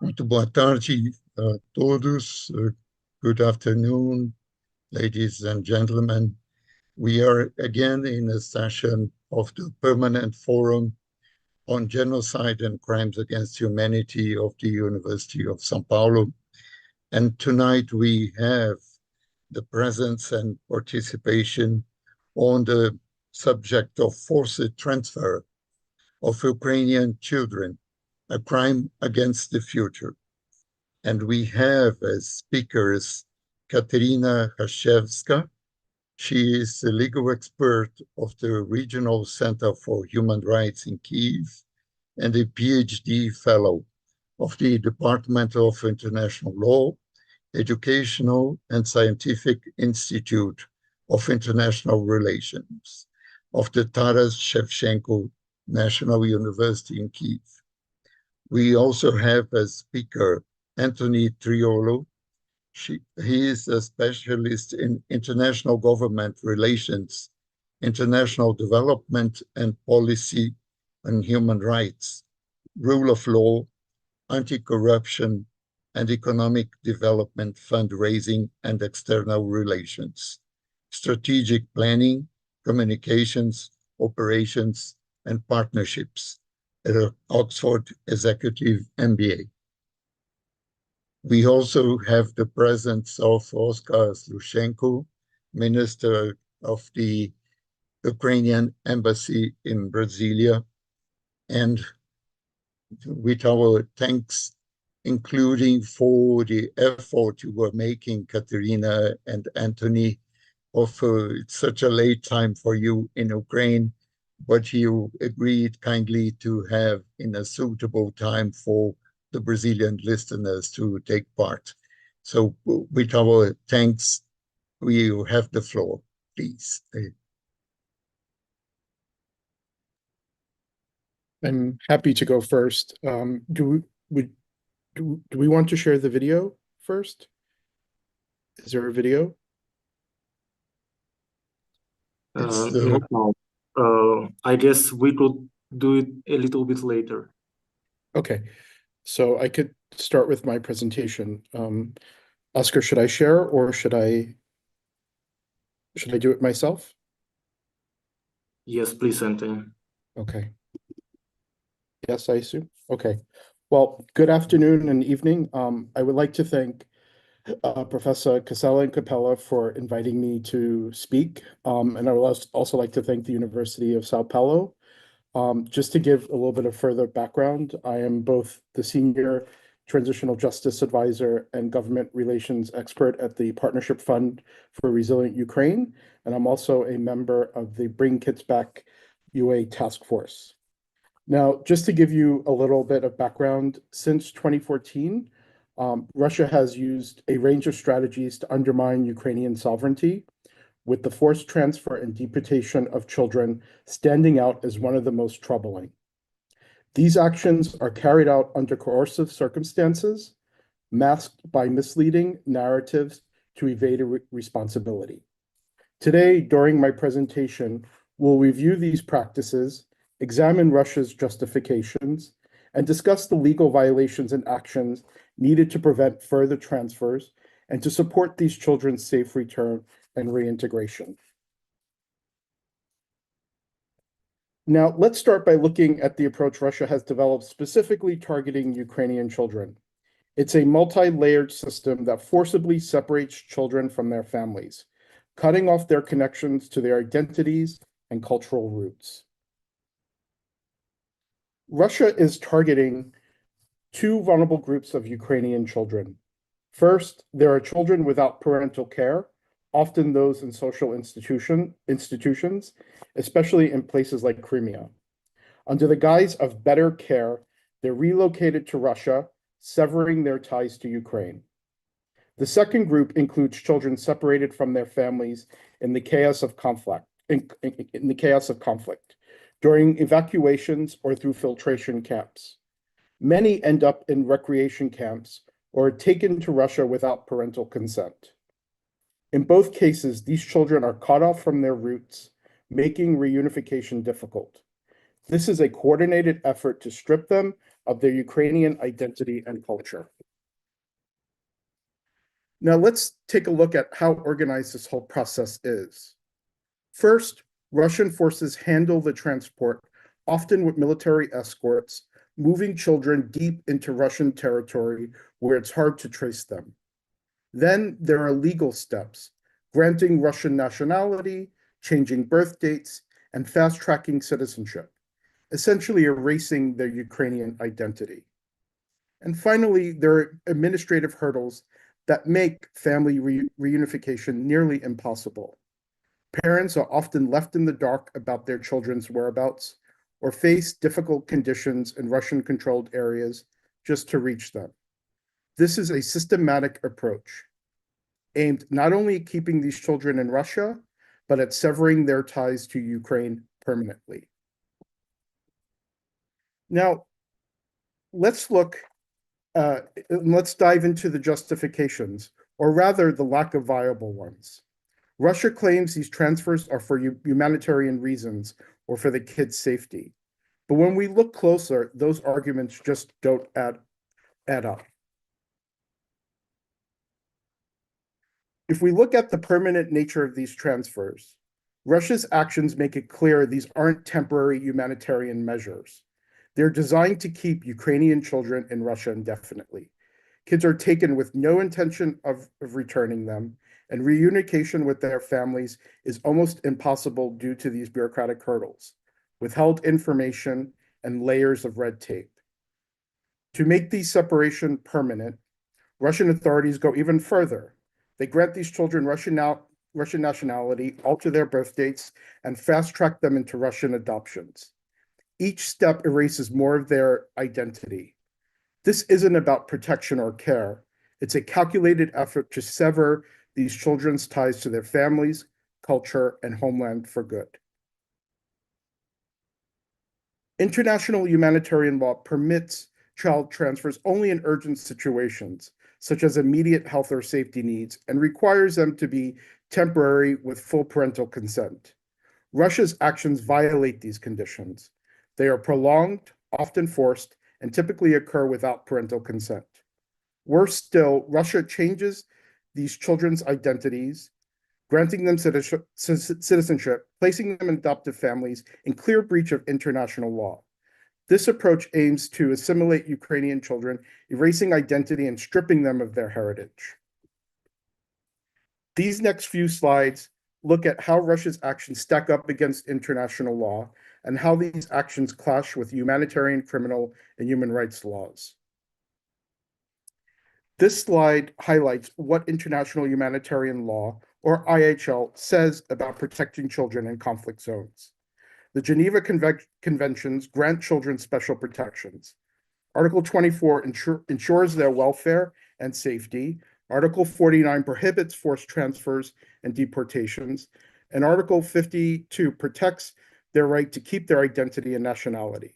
Muito boa tarde a todos. Good afternoon, ladies and gentlemen. We are again in a session of the Permanent Forum on Genocide and Crimes Against Humanity of the University of São Paulo. And tonight we have the presence and participation on the subject of forced transfer of Ukrainian children, a crime against the future. And we have as speakers Katerina Hashevska. She is the legal expert of the Regional Center for Human Rights in Kyiv and a PhD fellow of the Department of International Law, Educational and Scientific Institute of International Relations of the Taras Shevchenko National University in Kyiv. We also have as speaker Anthony Triolo. He is a specialist in international government relations, international development and policy on human rights, rule of law, anti-corruption, and economic development fundraising and external relations, strategic planning, communications, operations, and partnerships at Oxford Executive MBA. We also have the presence of Oskar Slushenko, Minister of the Ukrainian Embassy in Brasilia, and with our thanks, including for the effort you were making, Katerina and Anthony, of it's such a late time for you in Ukraine, but you agreed kindly to have in a suitable time for the Brazilian listeners to take part. So with our thanks, we have the floor, please. I'm happy to go first. Do we want to share the video first? Is there a video? No. I guess we could do it a little bit later. Okay, so I could start with my presentation. Oscar, should I share or should I do it myself? Yes, please, Anthony. Okay. Yes, I assume. Okay. Well, good afternoon and evening. I would like to thank Professor Casella and Capella for inviting me to speak. And I would also like to thank the University of Sao Paulo. Just to give a little bit of further background, I am both the Senior Transitional Justice Advisor and Government Relations Expert at the Partnership Fund for Resilient Ukraine, and I'm also a member of the Bring Kids Back UA Task Force. Now, just to give you a little bit of background, since 2014, Russia has used a range of strategies to undermine Ukrainian sovereignty, with the forced transfer and deportation of children standing out as one of the most troubling. These actions are carried out under coercive circumstances, masked by misleading narratives to evade responsibility. Today, during my presentation, we'll review these practices, examine Russia's justifications, and discuss the legal violations and actions needed to prevent further transfers and to support these children's safe return and reintegration. Now, let's start by looking at the approach Russia has developed specifically targeting Ukrainian children. It's a multi-layered system that forcibly separates children from their families, cutting off their connections to their identities and cultural roots. Russia is targeting two vulnerable groups of Ukrainian children. First, there are children without parental care, often those in social institutions, especially in places like Crimea. Under the guise of better care, they're relocated to Russia, severing their ties to Ukraine. The second group includes children separated from their families in the chaos of conflict, during evacuations or through filtration camps. Many end up in recreation camps or are taken to Russia without parental consent. In both cases, these children are cut off from their roots, making reunification difficult. This is a coordinated effort to strip them of their Ukrainian identity and culture. Now let's take a look at how organized this whole process is. First, Russian forces handle the transport, often with military escorts, moving children deep into Russian territory where it's hard to trace them. Then there are legal steps, granting Russian nationality, changing birth dates, and fast-tracking citizenship, essentially erasing their Ukrainian identity. And finally, there are administrative hurdles that make family reunification nearly impossible. Parents are often left in the dark about their children's whereabouts or face difficult conditions in Russian-controlled areas just to reach them. This is a systematic approach aimed not only at keeping these children in Russia, but at severing their ties to Ukraine permanently. Now, let's dive into the justifications, or rather the lack of viable ones. Russia claims these transfers are for humanitarian reasons or for the kids' safety. But when we look closer, those arguments just don't add up. If we look at the permanent nature of these transfers, Russia's actions make it clear these aren't temporary humanitarian measures. They're designed to keep Ukrainian children in Russia indefinitely. Kids are taken with no intention of returning them, and reunification with their families is almost impossible due to these bureaucratic hurdles, withheld information, and layers of red tape. To make these separation permanent, Russian authorities go even further. They grant these children Russian nationality, alter their birth dates, and fast-track them into Russian adoptions. Each step erases more of their identity. This isn't about protection or care. It's a calculated effort to sever these children's ties to their families, culture, and homeland for good. International humanitarian law permits child transfers only in urgent situations, such as immediate health or safety needs, and requires them to be temporary with full parental consent. Russia's actions violate these conditions. They are prolonged, often forced, and typically occur without parental consent. Worse still, Russia changes these children's identities, granting them citizenship, placing them in adoptive families in clear breach of international law. This approach aims to assimilate Ukrainian children, erasing identity and stripping them of their heritage. These next few slides look at how Russia's actions stack up against international law and how these actions clash with humanitarian, criminal, and human rights laws. This slide highlights what international humanitarian law, or IHL, says about protecting children in conflict zones. The Geneva Conventions grant children special protections. Article 24 ensures their welfare and safety. Article 49 prohibits forced transfers and deportations. And Article 52 protects their right to keep their identity and nationality.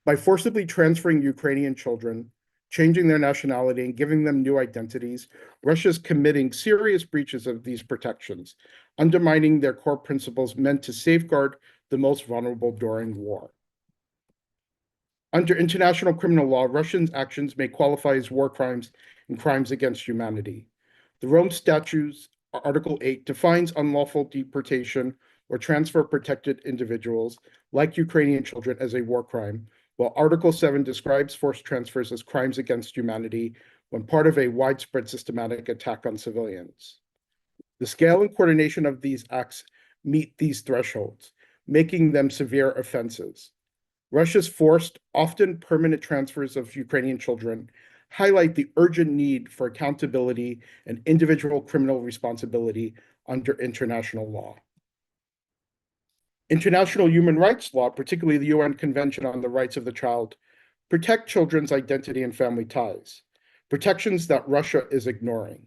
By forcibly transferring Ukrainian children, changing their nationality, and giving them new identities, Russia is committing serious breaches of these protections, undermining their core principles meant to safeguard the most vulnerable during war. Under international criminal law, Russian actions may qualify as war crimes and crimes against humanity. The Rome Statutes, Article 8, defines unlawful deportation or transfer of protected individuals, like Ukrainian children, as a war crime, while Article 7 describes forced transfers as crimes against humanity when part of a widespread systematic attack on civilians. The scale and coordination of these acts meet these thresholds, making them severe offenses. Russia's forced, often permanent transfers of Ukrainian children highlight the urgent need for accountability and individual criminal responsibility under international law. International human rights law, particularly the UN Convention on the Rights of the Child, protect children's identity and family ties, protections that Russia is ignoring.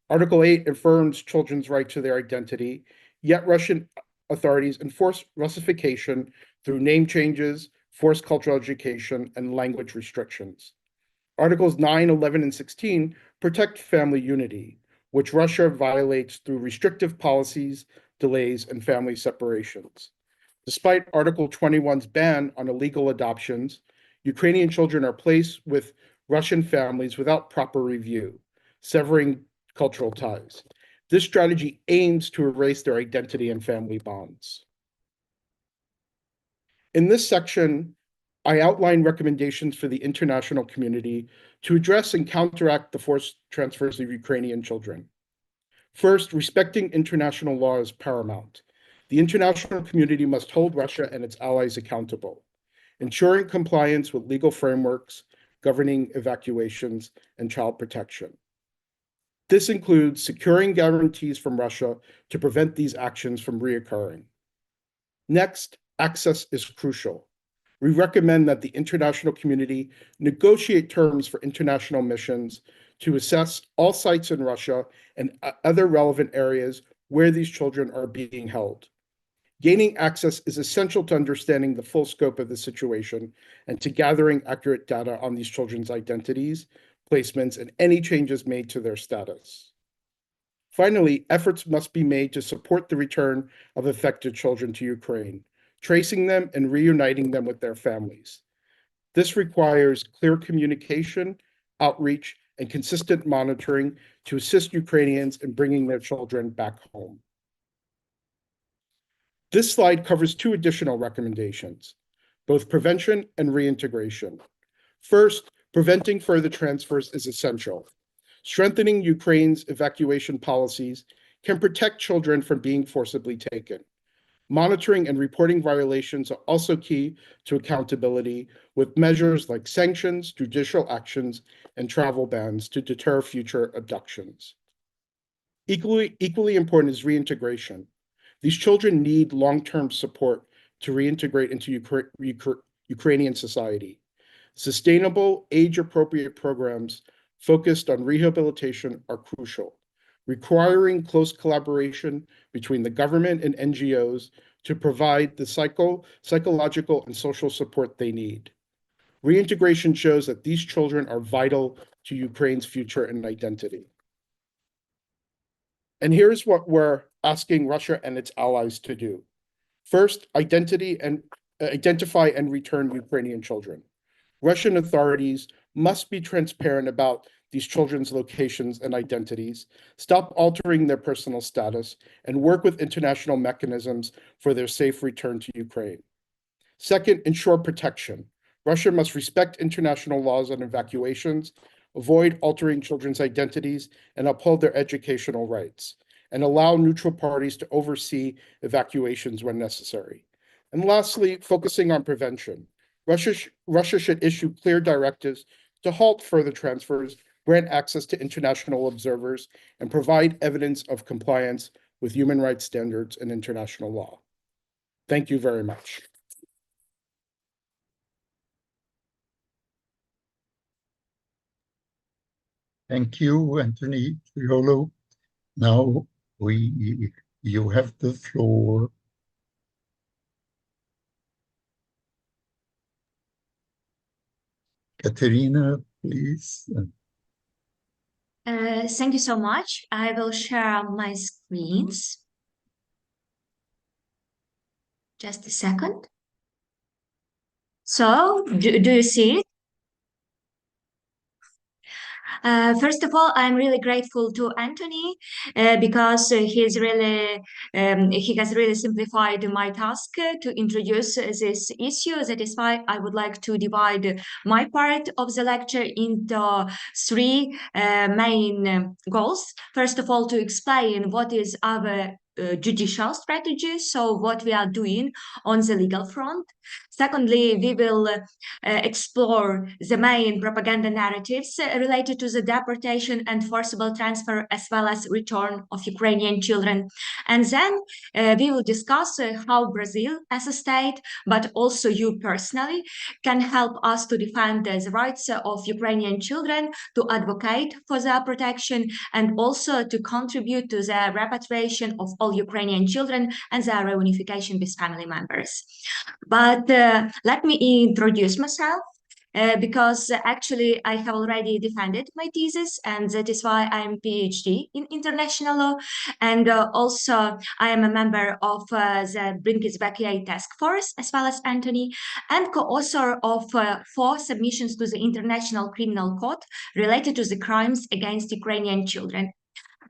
Article 8 affirms children's right to their identity, yet Russian authorities enforce Russification through name changes, forced cultural education, and language restrictions. Articles 9, 11, and 16 protect family unity, which Russia violates through restrictive policies, delays, and family separations. Despite Article 21's ban on illegal adoptions, Ukrainian children are placed with Russian families without proper review, severing cultural ties. This strategy aims to erase their identity and family bonds. In this section, I outline recommendations for the international community to address and counteract the forced transfers of Ukrainian children. First, respecting international law is paramount. The international community must hold Russia and its allies accountable, ensuring compliance with legal frameworks governing evacuations and child protection. This includes securing guarantees from Russia to prevent these actions from reoccurring. Next, access is crucial. We recommend that the international community negotiate terms for international missions to assess all sites in Russia and other relevant areas where these children are being held. Gaining access is essential to understanding the full scope of the situation and to gathering accurate data on these children's identities, placements, and any changes made to their status. Finally, efforts must be made to support the return of affected children to Ukraine, tracing them and reuniting them with their families. This requires clear communication, outreach, and consistent monitoring to assist Ukrainians in bringing their children back home. This slide covers two additional recommendations, both prevention and reintegration. First, preventing further transfers is essential. Strengthening Ukraine's evacuation policies can protect children from being forcibly taken. Monitoring and reporting violations are also key to accountability, with measures like sanctions, judicial actions, and travel bans to deter future abductions. Equally important is reintegration. These children need long-term support to reintegrate into Ukrainian society. Sustainable, age-appropriate programs focused on rehabilitation are crucial, requiring close collaboration between the government and NGOs to provide the psychological and social support they need. Reintegration shows that these children are vital to Ukraine's future and identity. And here's what we're asking Russia and its allies to do. First, identify and return Ukrainian children. Russian authorities must be transparent about these children's locations and identities, stop altering their personal status, and work with international mechanisms for their safe return to Ukraine. Second, ensure protection. Russia must respect international laws on evacuations, avoid altering children's identities, and uphold their educational rights, and allow neutral parties to oversee evacuations when necessary. And lastly, focusing on prevention. Russia should issue clear directives to halt further transfers, grant access to international observers, and provide evidence of compliance with human rights standards and international law. Thank you very much. Thank you, Anthony Triolo. Now you have the floor. Katerina, please. Thank you so much. I will share my screens. Just a second. So, do you see it? First of all, I'm really grateful to Anthony because he has really simplified my task to introduce this issue. That is why I would like to divide my part of the lecture into three main goals. First of all, to explain what is our judicial strategy, so what we are doing on the legal front. Secondly, we will explore the main propaganda narratives related to the deportation and forcible transfer, as well as return of Ukrainian children. And then we will discuss how Brazil as a state, but also you personally, can help us to defend the rights of Ukrainian children, to advocate for their protection, and also to contribute to the repatriation of all Ukrainian children and their reunification with family members. But let me introduce myself. because actually I have already defended my thesis, and that is why I'm PhD in international law. And also I am a member of the Bring It Back AI task force, as well as Anthony, and co-author of 4 submissions to the International Criminal Court related to the crimes against Ukrainian children.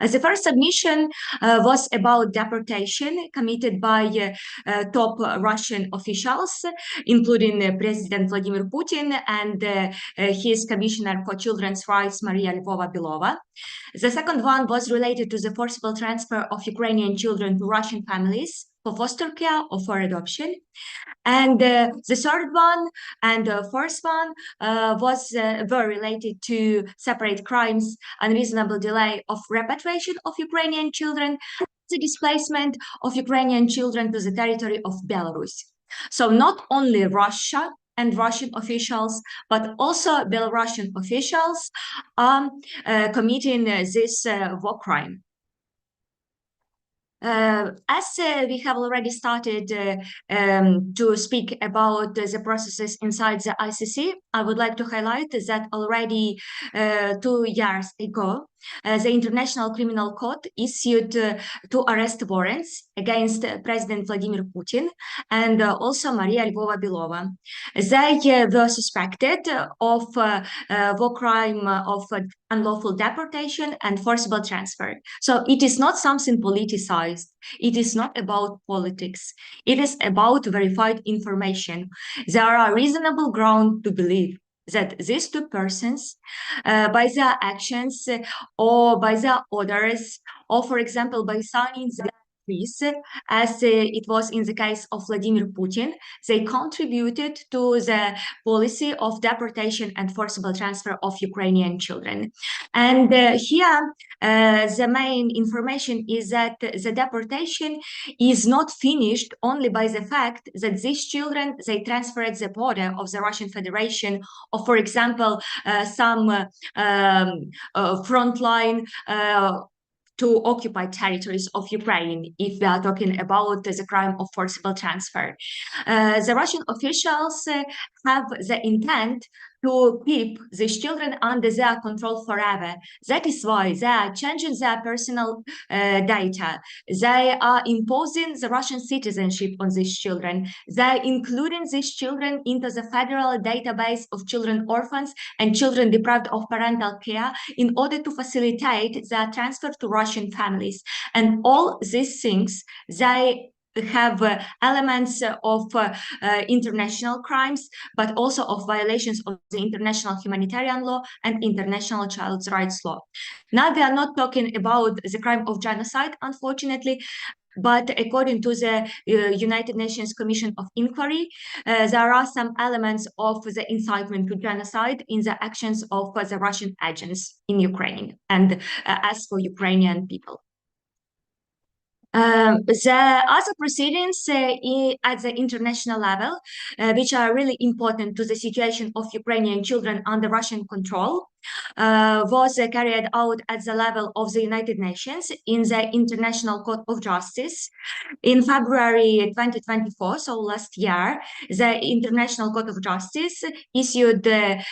The first submission was about deportation committed by top Russian officials, including President Vladimir Putin and his Commissioner for Children's Rights, Maria Lvova-Belova. The second one was related to the forcible transfer of Ukrainian children to Russian families for foster care or for adoption. And the third one and the fourth one were related to separate crimes, unreasonable delay of repatriation of Ukrainian children, the displacement of Ukrainian children to the territory of Belarus. So not only Russia and Russian officials, but also Belarusian officials are committing this war crime. As we have already started to speak about the processes inside the ICC, I would like to highlight that already 2 years ago, the International Criminal Court issued 2 arrest warrants against President Vladimir Putin and also Maria Lvova-Belova. They were suspected of war crime of unlawful deportation and forcible transfer. So it is not something politicized. It is not about politics. It is about verified information. There are reasonable grounds to believe that these 2 persons, by their actions or by their orders, or for example, by signing the peace, as it was in the case of Vladimir Putin, they contributed to the policy of deportation and forcible transfer of Ukrainian children. And here, the main information is that the deportation is not finished only by the fact that these children, they transferred the border of the Russian Federation, or for example, some frontline to occupied territories of Ukraine, if we are talking about the crime of forcible transfer. The Russian officials have the intent to keep these children under their control forever. That is why they are changing their personal data. They are imposing the Russian citizenship on these children. They are including these children into the federal database of children orphans and children deprived of parental care in order to facilitate their transfer to Russian families. And all these things, they have elements of international crimes, but also of violations of the international humanitarian law and international child rights law. Now, we are not talking about the crime of genocide, unfortunately, but according to the United Nations Commission of Inquiry, there are some elements of the incitement to genocide in the actions of the Russian agents in Ukraine and as for Ukrainian people. The other proceedings at the international level, which are really important to the situation of Ukrainian children under Russian control, was carried out at the level of the United Nations in the International Court of Justice. In February 2024, so last year, the International Court of Justice issued the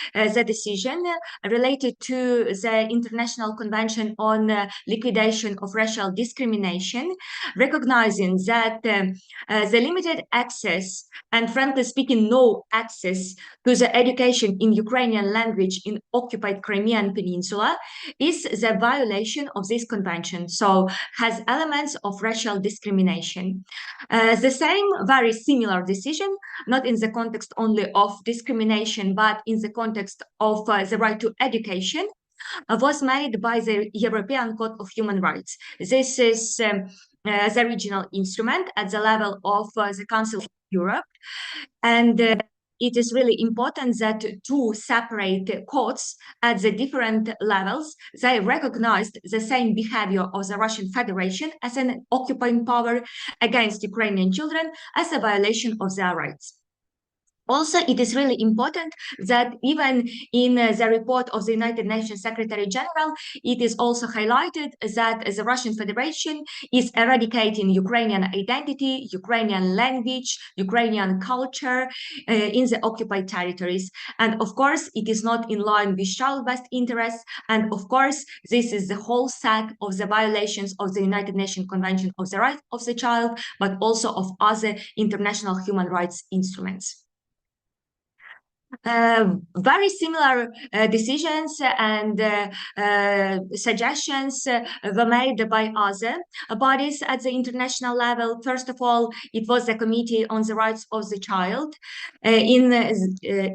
decision related to the International Convention on Liquidation of Racial Discrimination, recognizing that the limited access and, frankly speaking, no access to the education in Ukrainian language in occupied Crimean Peninsula is the violation of this convention, so has elements of racial discrimination. The same very similar decision, not in the context only of discrimination, but in the context of the right to education, was made by the European Court of Human Rights. This is the regional instrument at the level of the Council of Europe. And it is really important that 2 separate courts at the different levels, they recognized the same behavior of the Russian Federation as an occupying power against Ukrainian children as a violation of their rights. Also, it is really important that even in the report of the United Nations Secretary General, it is also highlighted that the Russian Federation is eradicating Ukrainian identity, Ukrainian language, Ukrainian culture in the occupied territories. And of course, it is not in line with child best interests. And of course, this is the whole set of the violations of the United Nations Convention of the Rights of the Child, but also of other international human rights instruments. Very similar decisions and suggestions were made by other bodies at the international level. First of all, it was the Committee on the Rights of the Child. In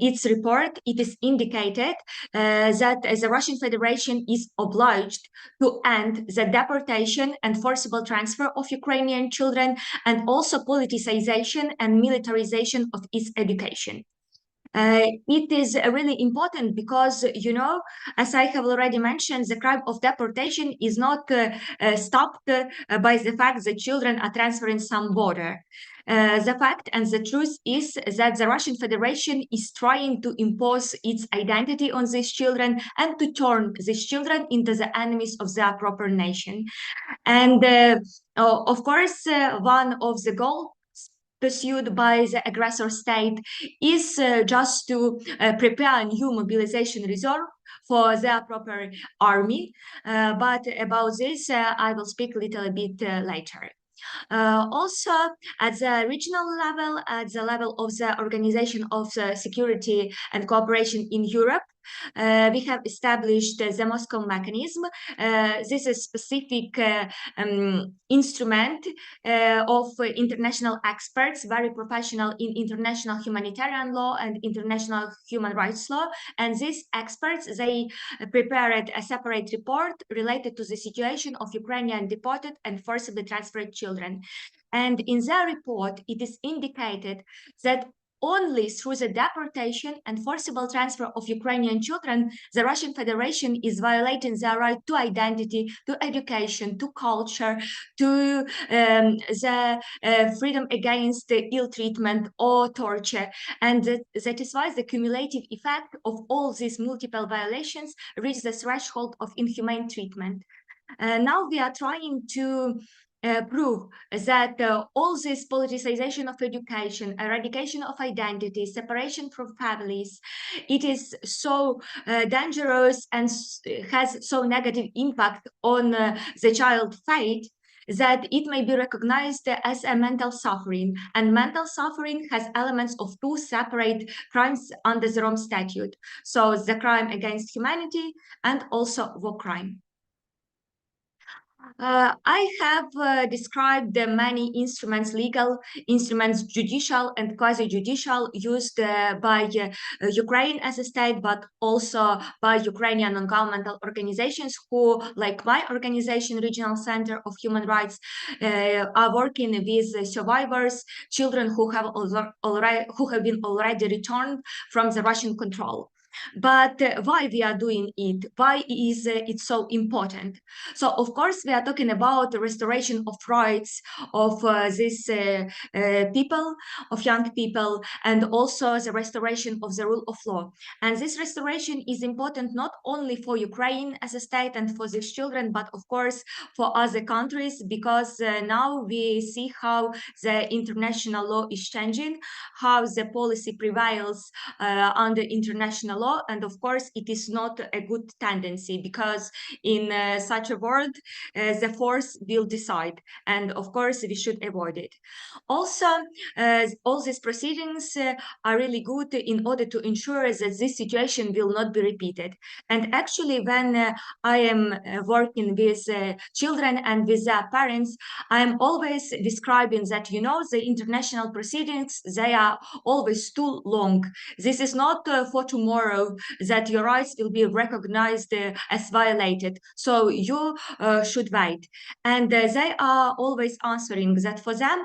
its report, it is indicated that the Russian Federation is obliged to end the deportation and forcible transfer of Ukrainian children, and also politicization and militarization of its education. It is really important because, you know, as I have already mentioned, the crime of deportation is not stopped by the fact that children are transferring some border. The fact and the truth is that the Russian Federation is trying to impose its identity on these children and to turn these children into the enemies of their proper nation. And of course, one of the goals pursued by the aggressor state is just to prepare a new mobilization reserve for their proper army. But about this, I will speak a little bit later. Also, at the regional level, at the level of the Organization of Security and Cooperation in Europe, we have established the Moscow mechanism. This is a specific instrument of international experts, very professional in international humanitarian law and international human rights law. And these experts, they prepared a separate report related to the situation of Ukrainian deported and forcibly transferred children. And in their report, it is indicated that only through the deportation and forcible transfer of Ukrainian children, the Russian Federation is violating their right to identity, to education, to culture, to the freedom against ill treatment or torture. And that is why the cumulative effect of all these multiple violations reaches the threshold of inhumane treatment. Now we are trying to prove that all this politicization of education, eradication of identity, separation from families, it is so dangerous and has so negative impact on the child fate that it may be recognized as a mental suffering. And mental suffering has elements of two separate crimes under the Rome Statute. So the crime against humanity and also war crime. I have described the many instruments, legal instruments, judicial and quasi-judicial, used by Ukraine as a state, but also by Ukrainian non-governmental organizations who, like my organization, Regional Center of Human Rights, are working with survivors, children who have been already returned from the Russian control. But why we are doing it? Why is it so important? So, of course, we are talking about the restoration of rights of these people, of young people, and also the restoration of the rule of law. And this restoration is important not only for Ukraine as a state and for these children, but of course for other countries, because now we see how the international law is changing, how the policy prevails under international law. And of course, it is not a good tendency, because in such a world, the force will decide. And of course, we should avoid it. Also, all these proceedings are really good in order to ensure that this situation will not be repeated. And actually, when I am working with children and with their parents, I am always describing that, you know, the international proceedings, they are always too long. This is not for tomorrow that your rights will be recognized as violated. So you should wait. And they are always answering that for them,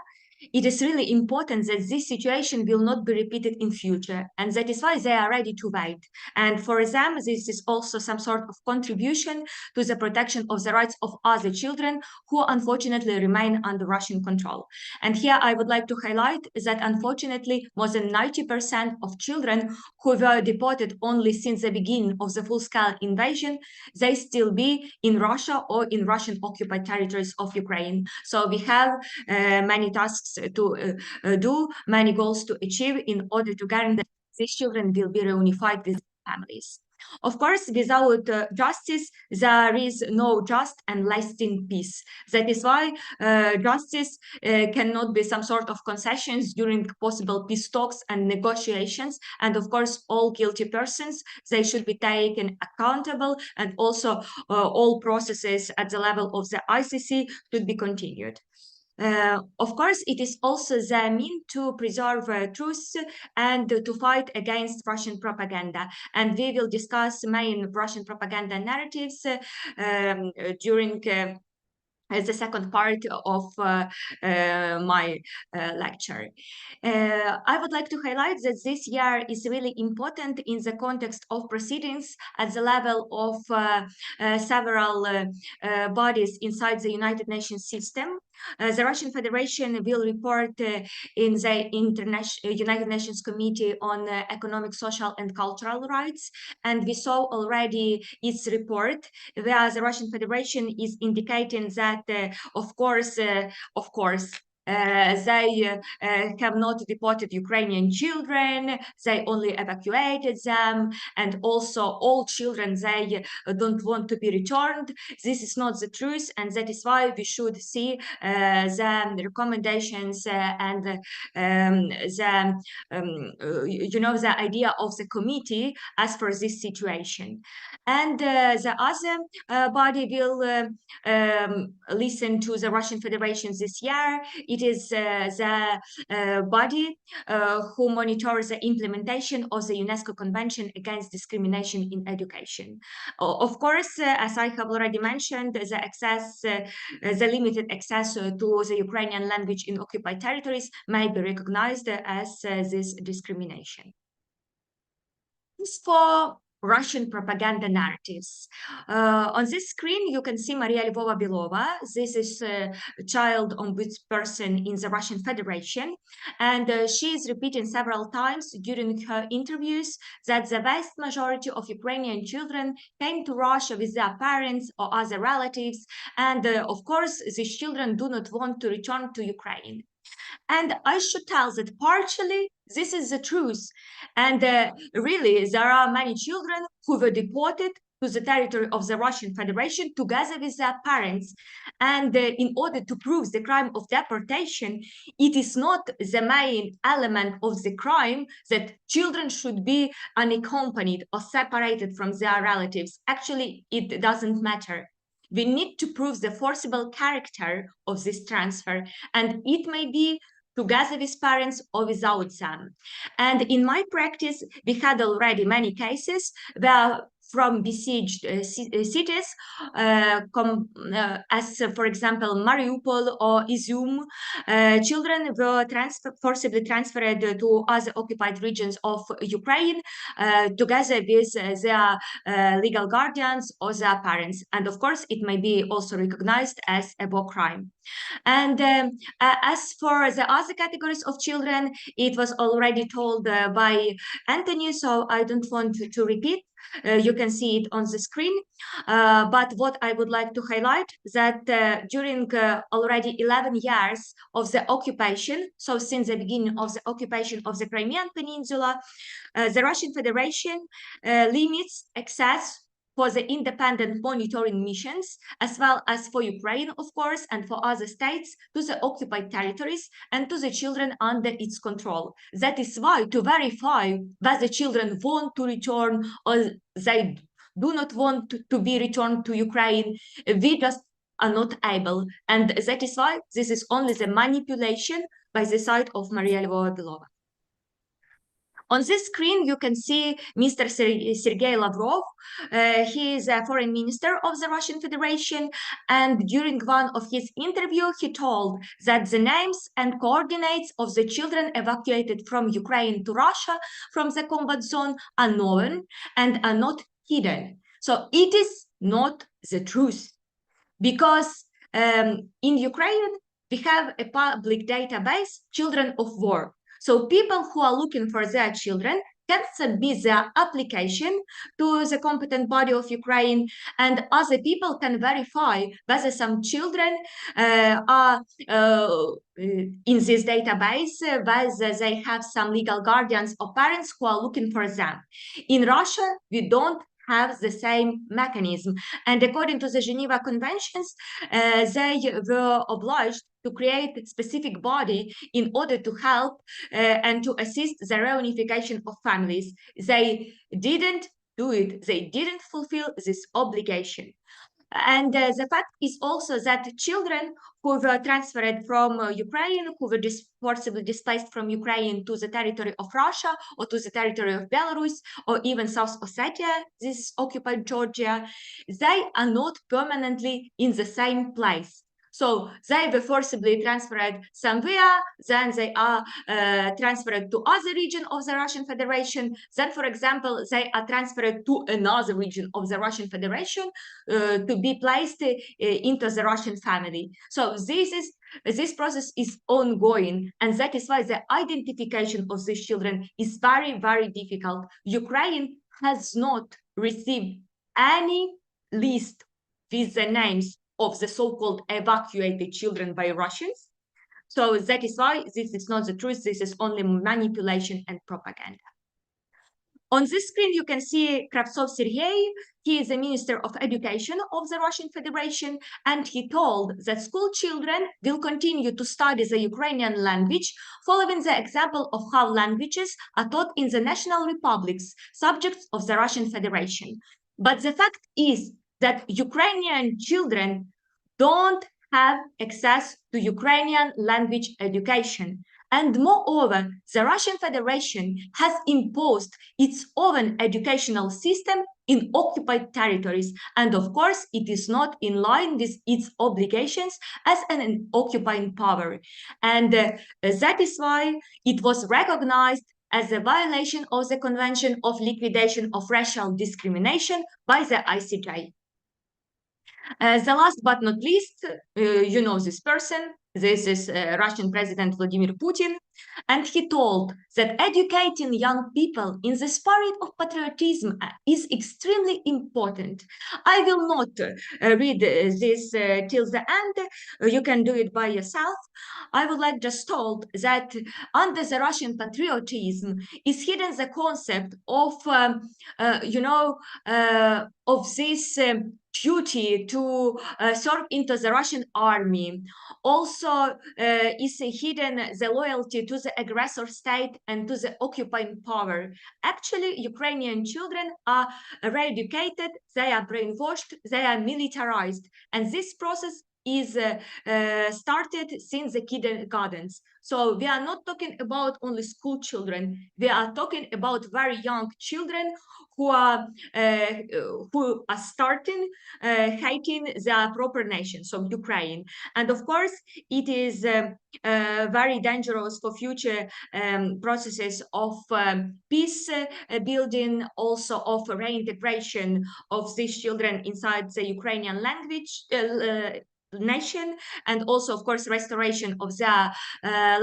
it is really important that this situation will not be repeated in future, and that is why they are ready to wait. And for them, this is also some sort of contribution to the protection of the rights of other children who unfortunately remain under Russian control. And here I would like to highlight that unfortunately more than 90% of children who were deported only since the beginning of the full-scale invasion, they still be in Russia or in Russian occupied territories of Ukraine. So we have many tasks to do, many goals to achieve in order to guarantee that these children will be reunified with families. Of course, without justice, there is no just and lasting peace. That is why justice cannot be some sort of concessions during possible peace talks and negotiations. And of course, all guilty persons, they should be taken accountable, and also all processes at the level of the ICC should be continued. Of course, it is also the mean to preserve truth and to fight against Russian propaganda. And we will discuss main Russian propaganda narratives during the second part of my lecture. I would like to highlight that this year is really important in the context of proceedings at the level of several bodies inside the United Nations system. The Russian Federation will report in the United Nations Committee on Economic, Social and Cultural Rights, and we saw already its report where the Russian Federation is indicating that, of course, they have not deported Ukrainian children, they only evacuated them, and also all children, they don't want to be returned. This is not the truth, and that is why we should see the recommendations and the idea of the committee as for this situation. And the other body will listen to the Russian Federation this year. It is the body who monitors the implementation of the UNESCO Convention Against Discrimination in Education. Of course, as I have already mentioned, the limited access to the Ukrainian language in occupied territories may be recognized as this discrimination. As for Russian propaganda narratives. On this screen, you can see Maria Lvova-Belova. This is a child ombudsperson in the Russian Federation. And she is repeating several times during her interviews that the vast majority of Ukrainian children came to Russia with their parents or other relatives. And of course, these children do not want to return to Ukraine. And I should tell that partially this is the truth. And really, there are many children who were deported to the territory of the Russian Federation together with their parents. And in order to prove the crime of deportation, it is not the main element of the crime that children should be unaccompanied or separated from their relatives. Actually, it doesn't matter. We need to prove the forcible character of this transfer, and it may be together with parents or without them. And in my practice, we had already many cases where from besieged cities, as for example, Mariupol or Izium, children were forcibly transferred to other occupied regions of Ukraine together with their legal guardians or their parents. And of course, it may be also recognized as a war crime. And as for the other categories of children, it was already told by Anthony, so I don't want to repeat. You can see it on the screen. But what I would like to highlight that during already 11 years of the occupation, so since the beginning of the occupation of the Crimean Peninsula, the Russian Federation limits access for the independent monitoring missions, as well as for Ukraine, of course, and for other states, to the occupied territories and to the children under its control. That is why to verify whether children want to return or they do not want to be returned to Ukraine, we just are not able. And that is why this is only the manipulation by the side of Maria Lvova-Belova. On this screen, you can see Mr. Sergei Lavrov. He is a foreign minister of the Russian Federation, and during one of his interviews, he told that the names and coordinates of the children evacuated from Ukraine to Russia from the combat zone are known and are not hidden. So it is not the truth, because in Ukraine, we have a public database, Children of War. So people who are looking for their children can submit their application to the competent body of Ukraine, and other people can verify whether some children are in this database, whether they have some legal guardians or parents who are looking for them. In Russia, we don't have the same mechanism. And according to the Geneva Conventions, they were obliged to create a specific body in order to help and to assist the reunification of families. They didn't do it. They didn't fulfill this obligation. And the fact is also that children who were transferred from Ukraine, who were forcibly displaced from Ukraine to the territory of Russia or to the territory of Belarus or even South Ossetia, this occupied Georgia, they are not permanently in the same place. So they were forcibly transferred somewhere, then they are transferred to other region of the Russian Federation. Then, for example, they are transferred to another region of the Russian Federation to be placed into the Russian family. So this process is ongoing, and that is why the identification of these children is very, very difficult. Ukraine has not received any list with the names of the so-called evacuated children by Russians. So that is why this is not the truth. This is only manipulation and propaganda. On this screen, you can see Kravtsov Sergei. He is the Minister of Education of the Russian Federation, and he told that school children will continue to study the Ukrainian language, following the example of how languages are taught in the national republics, subjects of the Russian Federation. But the fact is that Ukrainian children don't have access to Ukrainian language education. And moreover, the Russian Federation has imposed its own educational system in occupied territories. And of course, it is not in line with its obligations as an occupying power. And that is why it was recognized as a violation of the Convention of Liquidation of Racial Discrimination by the ICJ. The last but not least, you know this person. This is Russian President Vladimir Putin, and he told that educating young people in the spirit of patriotism is extremely important. I will not read this till the end. You can do it by yourself. I would like just told that under the Russian patriotism is hidden the concept of, of this duty to serve into the Russian army. Also is hidden the loyalty to the aggressor state and to the occupying power. Actually, Ukrainian children are re-educated, they are brainwashed, they are militarized, and this process is started since the kindergartens. So we are not talking about only school children. We are talking about very young children who are starting hating the proper nation, so Ukraine. And of course, it is very dangerous for future processes of peace building, also of reintegration of these children inside the Ukrainian language nation, and also of course restoration of the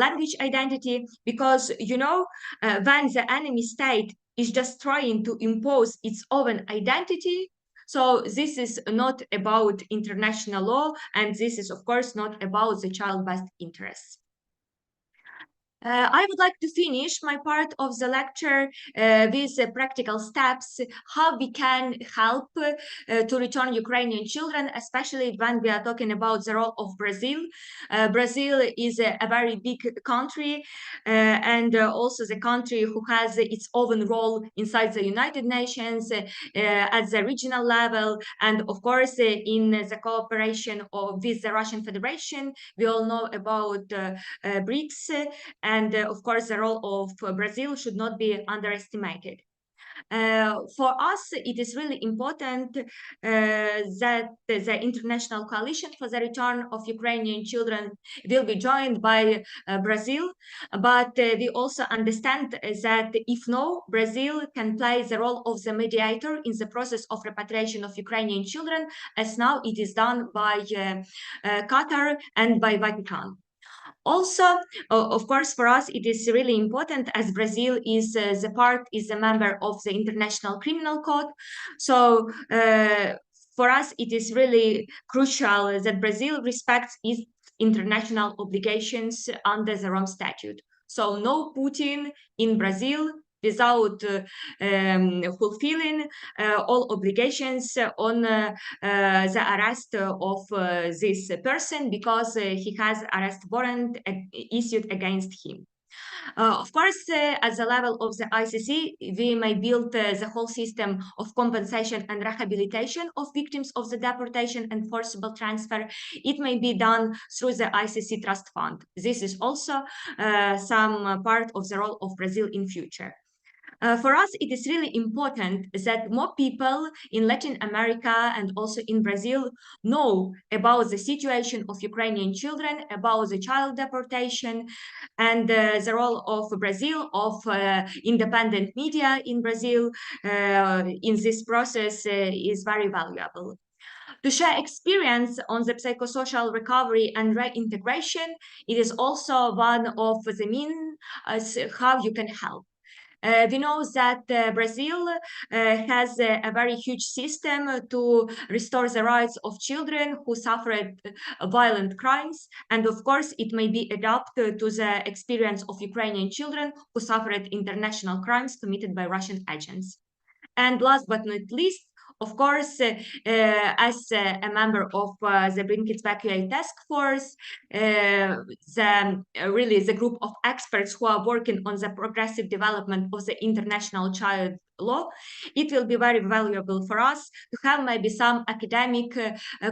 language identity, because when the enemy state is just trying to impose its own identity, so this is not about international law, and this is of course not about the child best interests. I would like to finish my part of the lecture with practical steps, how we can help to return Ukrainian children, especially when we are talking about the role of Brazil. Brazil is a very big country and also the country who has its own role inside the United Nations at the regional level, and of course in the cooperation with the Russian Federation. We all know about BRICS, and of course the role of Brazil should not be underestimated. For us, it is really important that the international coalition for the return of Ukrainian children will be joined by Brazil, but we also understand that if no, Brazil can play the role of the mediator in the process of repatriation of Ukrainian children, as now it is done by Qatar and by Vatican. Also, of course, for us, it is really important as Brazil is a member of the International Criminal Court. So for us, it is really crucial that Brazil respects its international obligations under the Rome Statute. So no Putin in Brazil without fulfilling all obligations on the arrest of this person because he has arrest warrant issued against him. Of course, at the level of the ICC, we may build the whole system of compensation and rehabilitation of victims of the deportation and forcible transfer. It may be done through the ICC Trust Fund. This is also some part of the role of Brazil in future. For us, it is really important that more people in Latin America and also in Brazil know about the situation of Ukrainian children, about the child deportation, and the role of Brazil, of independent media in Brazil in this process is very valuable. To share experience on the psychosocial recovery and reintegration, it is also one of the means how you can help. We know that Brazil has a very huge system to restore the rights of children who suffered violent crimes. And of course, it may be adapted to the experience of Ukrainian children who suffered international crimes committed by Russian agents. And last but not least, of course, as a member of the Bring Kids Back UA task force, the group of experts who are working on the progressive development of the international child law, it will be very valuable for us to have maybe some academic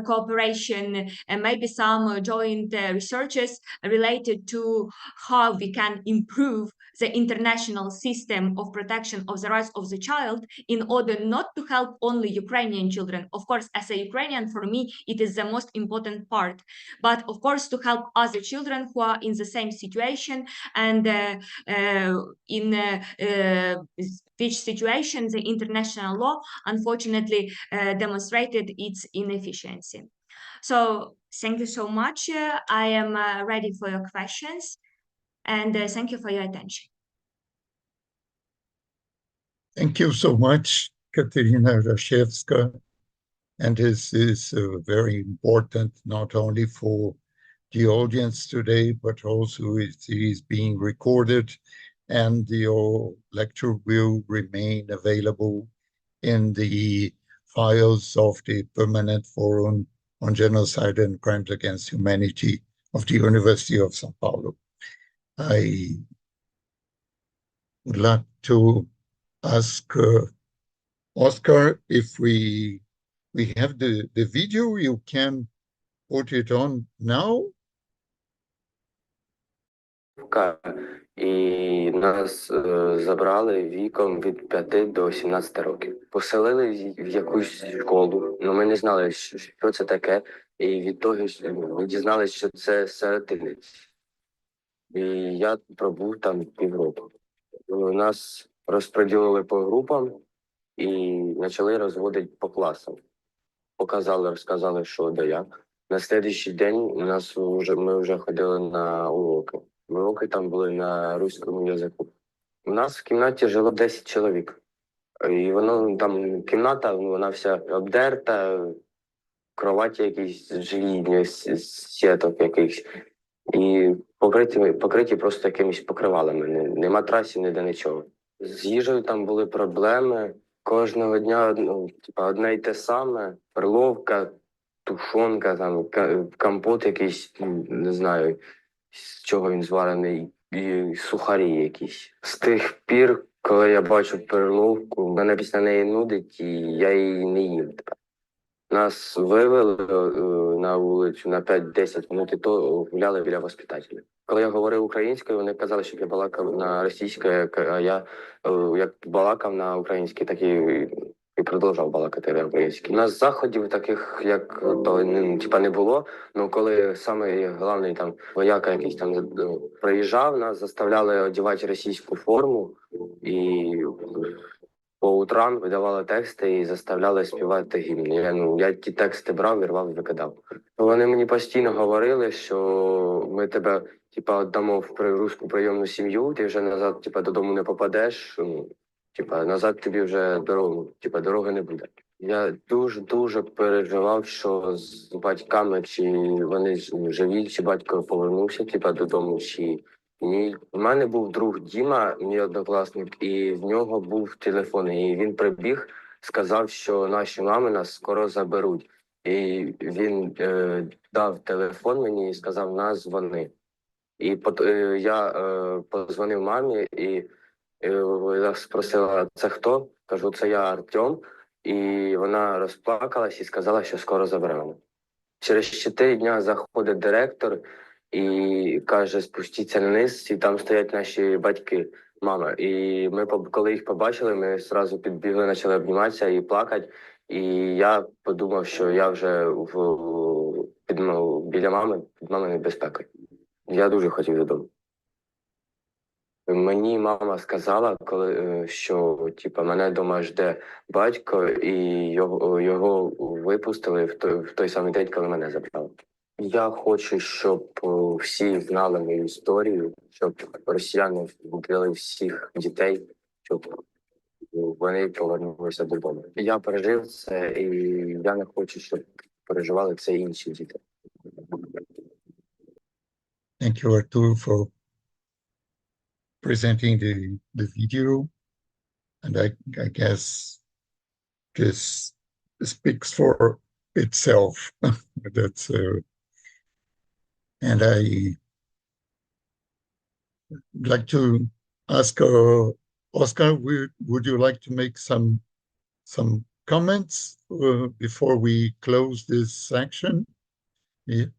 cooperation and maybe some joint researches related to how we can improve the international system of protection of the rights of the child in order not to help only Ukrainian children. Of course, as a Ukrainian, for me, it is the most important part. But of course, to help other children who are in the same situation and in which situation the international law unfortunately demonstrated its inefficiency. So thank you so much. I am ready for your questions. And thank you for your attention. Thank you so much, Katerina Rashevska. And this is very important, not only for the audience today, but also it is being recorded, and your lecture will remain available in the files of the Permanent Forum on Genocide and Crimes Against Humanity of the University of São Paulo. I would like to ask Oscar if we have the video. You can put it on now. І нас забрали віком від 5 до 17 років. Поселили в якусь школу, але ми не знали, що це таке. І від того ми дізналися, що це сиротинець. І я пробув там півроку. Нас розподілили по групам і почали розводити по класам. Розказали, що да як. На слідчий день ми вже ходили на уроки. Уроки там були на руському язику. У нас в кімнаті жило 10 чоловік. І воно там кімната, вона вся обдерта, кроваті якісь желізні, сіток якихось. І покриті просто якимись покривалами. Не матрасів, ніде нічого. З їжею там були проблеми. Кожного дня одне й те саме. Перловка, тушонка, там, компот якийсь, не знаю, з чого він зварений, і сухарі якісь. З тих пір, коли я бачу перловку, мене після неї нудить, і я її не їм тепер. Нас вивели на вулицю на 5-10 минут і то гуляли біля воспитателя. Коли я говорив українською, вони казали, щоб я балакав на російській, а я як балакав на українській, так і продовжав балакати на українській. У нас заходів таких, як то не було. Ну коли саме головний там вояка якийсь там приїжджав, нас заставляли одягати російську форму і по утрам видавали тексти і заставляли співати гімн. Я ті тексти брав, і рвав і викидав. Вони мені постійно говорили, що ми тебе віддамо в руську прийомну сім'ю, ти вже назад додому не попадеш. Назад тобі вже дороги не буде. Я дуже переживав, що з батьками, чи вони живі, чи батько повернувся додому, чи ні. У мене був друг Діма, мій однокласник, і в нього був телефон. І він прибіг, сказав, що наші мами нас скоро заберуть. І він дав телефон мені і сказав, нас дзвони. І я подзвонив мамі, і спросила, це хто? Кажу, це я Артем. І вона розплакалась і сказала, що скоро заберемо. Через 4 дня заходить директор і каже, спустіться вниз, і там стоять наші батьки, мама. І ми, коли їх побачили, ми одразу підбігли, почали обніматися і плакати. І я подумав, що я вже біля мами, під маминою безпекою. Я дуже хотів додому. Мені мама сказала, що мене вдома жде батько, і його випустили в той самий день, коли мене забрали. Я хочу, щоб всі знали мою історію, щоб росіяни вбили всіх дітей, щоб вони повернулися додому. Я пережив це, і я не хочу, щоб переживали це інші діти. Thank you, Artur, for presenting the video. And I guess this speaks for itself. That's and I like to ask Oscar, would you like to make some comments before we close this section? Yeah.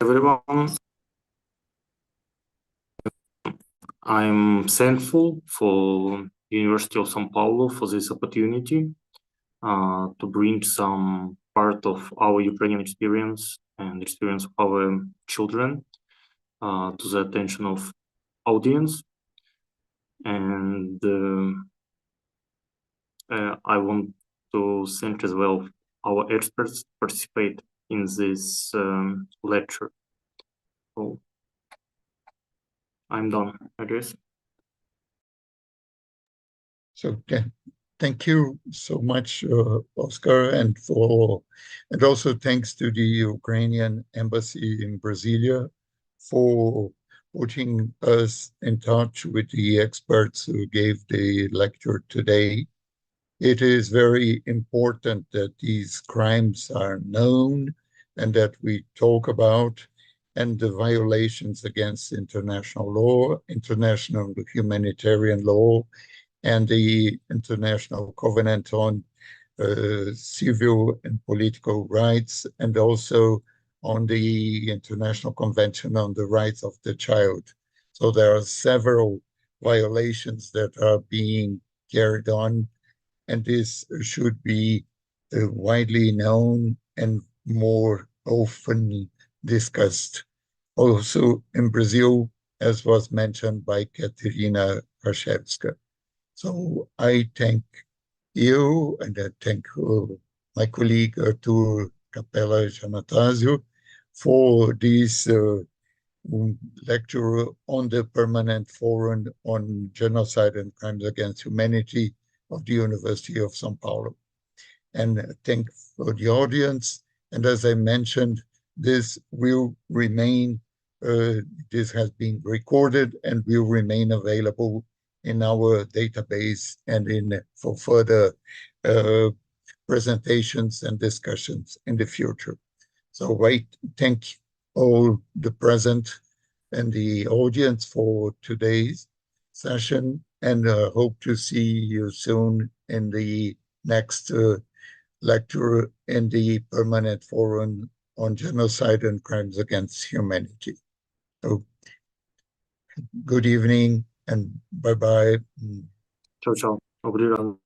Everyone, I'm thankful for University of São Paulo for this opportunity to bring some part of our Ukrainian experience and experience of our children to the attention of audience. And I want to thank as well our experts participate in this lecture. So I'm done, I guess. So thank you so much, Oscar, and also thanks to the Ukrainian Embassy in Brasilia for putting us in touch with the experts who gave the lecture today. It is very important that these crimes are known and that we talk about, and the violations against international law, international humanitarian law, and the International Covenant on Civil and Political Rights, and also on the International Convention on the Rights of the Child. So there are several violations that are being carried on, and this should be widely known and more often discussed. Also in Brazil, as was mentioned by Katerina Arshevska. So I thank you, and I thank my colleague Artur Capella Giannatasio for this lecture on the Permanent Forum on Genocide and Crimes Against Humanity of the University of São Paulo. And thank for the audience. And as I mentioned, this will remain, this has been recorded and will remain available in our database and for further presentations and discussions in the future. So I thank all the present and the audience for today's session, and hope to see you soon in the next lecture in the Permanent Forum on Genocide and Crimes Against Humanity. So, good evening and bye-bye. Ciao, ciao. Obrigado.